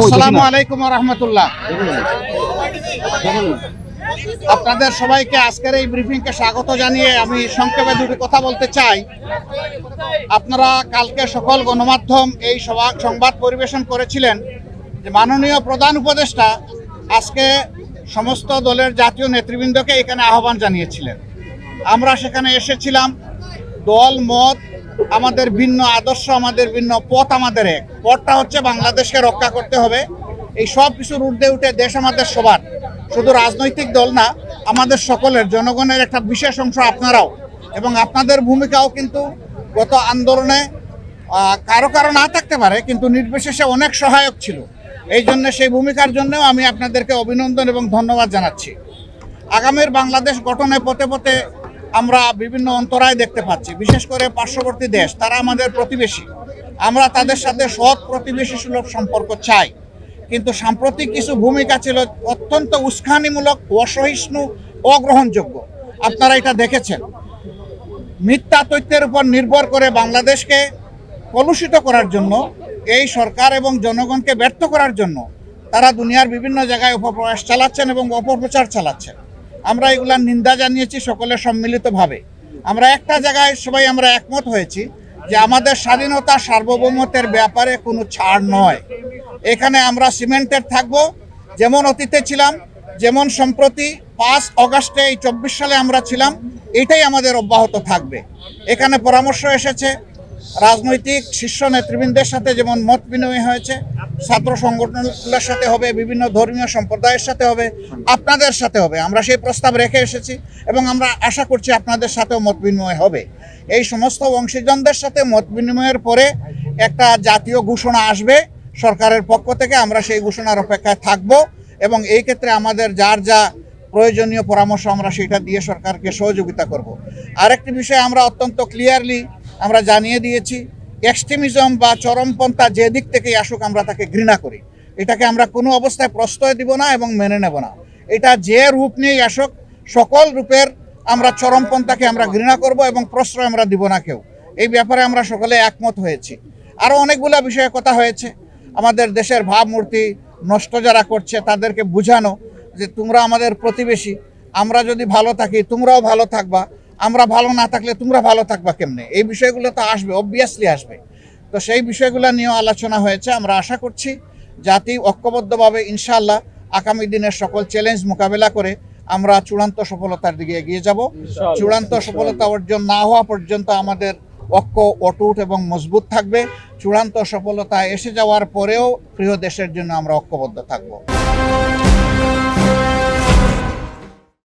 আসসালামু আলাইকুম ওয়া রাহমাতুল্লাহ। আপনাদের সবাইকে আজকের এই ব্রিফিংকে স্বাগত জানিয়ে আমি সংক্ষেপে দুটি কথা বলতে চাই। আপনারা কালকে সকল গণমাধ্যম এই সংবাদ পরিবেশন করেছিলেন যে মাননীয় প্রধান উপদেষ্টা আজকে সমস্ত দলের জাতীয় নেতৃবৃন্দকে এখানে আহ্বান জানিয়েছিলেন। আমরা সেখানে এসেছিলাম। দল মত আমাদের ভিন্ন, আদর্শ আমাদের ভিন্ন, পথ আমাদের এক। পথটা হচ্ছে বাংলাদেশকে রক্ষা করতে হবে। এই সব কিছুর ঊর্ধ্বে উঠে দেশ আমাদের সবার, শুধু রাজনৈতিক দল না, আমাদের সকলের, জনগণের একটা বিশেষ অংশ আপনারাও, এবং আপনাদের ভূমিকাও কিন্তু গত আন্দোলনে কারো কারো না থাকতে পারে, কিন্তু নির্বিশেষে অনেক সহায়ক ছিল। এই জন্য সেই ভূমিকার জন্যও আমি আপনাদেরকে অভিনন্দন এবং ধন্যবাদ জানাচ্ছি। আগামীর বাংলাদেশ গঠনে পথে পথে আমরা বিভিন্ন অন্তরায় দেখতে পাচ্ছি, বিশেষ করে পার্শ্ববর্তী দেশ, তারা আমাদের প্রতিবেশী। আমরা তাদের সাথে সৎ প্রতিবেশী সুলভ সম্পর্ক চাই, কিন্তু সাম্প্রতিক কিছু ভূমিকা ছিল অত্যন্ত উস্কানিমূলক, অসহিষ্ণু, অগ্রহণযোগ্য। আপনারা এটা দেখেছেন। মিথ্যা তথ্যের উপর নির্ভর করে বাংলাদেশকে কলুষিত করার জন্য, এই সরকার এবং জনগণকে ব্যর্থ করার জন্য তারা দুনিয়ার বিভিন্ন জায়গায় অপপ্রয়াস চালাচ্ছেন এবং অপপ্রচার চালাচ্ছেন। আমরা এগুলার নিন্দা জানিয়েছি সকলে সম্মিলিতভাবে। আমরা একটা জায়গায় সবাই আমরা একমত হয়েছি যে আমাদের স্বাধীনতা সার্বভৌমত্বের ব্যাপারে কোনো ছাড় নয়। এখানে আমরা সিমেন্টেড থাকব, যেমন অতীতে ছিলাম, যেমন সম্প্রতি 5 অগাস্টে এই 24 সালে আমরা ছিলাম, এটাই আমাদের অব্যাহত থাকবে। এখানে পরামর্শ এসেছে রাজনৈতিক শীর্ষ নেতৃবৃন্দের সাথে, যেমন মত বিনিময় হয়েছে, ছাত্র সংগঠনগুলোর সাথে হবে, বিভিন্ন ধর্মীয় সম্প্রদায়ের সাথে হবে, আপনাদের সাথে হবে। আমরা সেই প্রস্তাব রেখে এসেছি এবং আমরা আশা করছি আপনাদের সাথেও মত বিনিময় হবে। এই সমস্ত অংশীজনদের সাথে মত বিনিময়ের পরে একটা জাতীয় ঘোষণা আসবে সরকারের পক্ষ থেকে। আমরা সেই ঘোষণার অপেক্ষায় থাকব এবং এই ক্ষেত্রে আমাদের যার যা প্রয়োজনীয় পরামর্শ আমরা সেটা দিয়ে সরকারকে সহযোগিতা করব। আরেকটি বিষয় আমরা অত্যন্ত ক্লিয়ারলি আমরা জানিয়ে দিয়েছি, এক্সট্রিমিজম বা চরমপন্থা যে দিক থেকেই আসুক আমরা তাকে ঘৃণা করি। এটাকে আমরা কোনো অবস্থায় প্রশ্রয় দিব না এবং মেনে নেব না। এটা যে রূপ নিয়েই আসুক, সকল রূপের আমরা চরমপন্থাকে আমরা ঘৃণা করব এবং প্রশ্রয় আমরা দিব না কেউ। এই ব্যাপারে আমরা সকলে একমত হয়েছি। আরও অনেকগুলো বিষয়ে কথা হয়েছে। আমাদের দেশের ভাবমূর্তি নষ্ট যারা করছে তাদেরকে বোঝানো যে তোমরা আমাদের প্রতিবেশী, আমরা যদি ভালো থাকি তোমরাও ভালো থাকবা, আমরা ভালো না থাকলে তোমরা ভালো থাকবা কেমনে। এই বিষয়গুলো তো আসবে, অবভিয়াসলি আসবে। তো সেই বিষয়গুলো নিয়েও আলোচনা হয়েছে। আমরা আশা করছি জাতি ঐক্যবদ্ধভাবে ইনশাআল্লাহ আগামী দিনের সকল চ্যালেঞ্জ মোকাবেলা করে আমরা চূড়ান্ত সফলতার দিকে এগিয়ে যাব। চূড়ান্ত সফলতা অর্জন না হওয়া পর্যন্ত আমাদের ঐক্য অটুট এবং মজবুত থাকবে। চূড়ান্ত সফলতা এসে যাওয়ার পরেও প্রিয় দেশের জন্য আমরা ঐক্যবদ্ধ থাকব।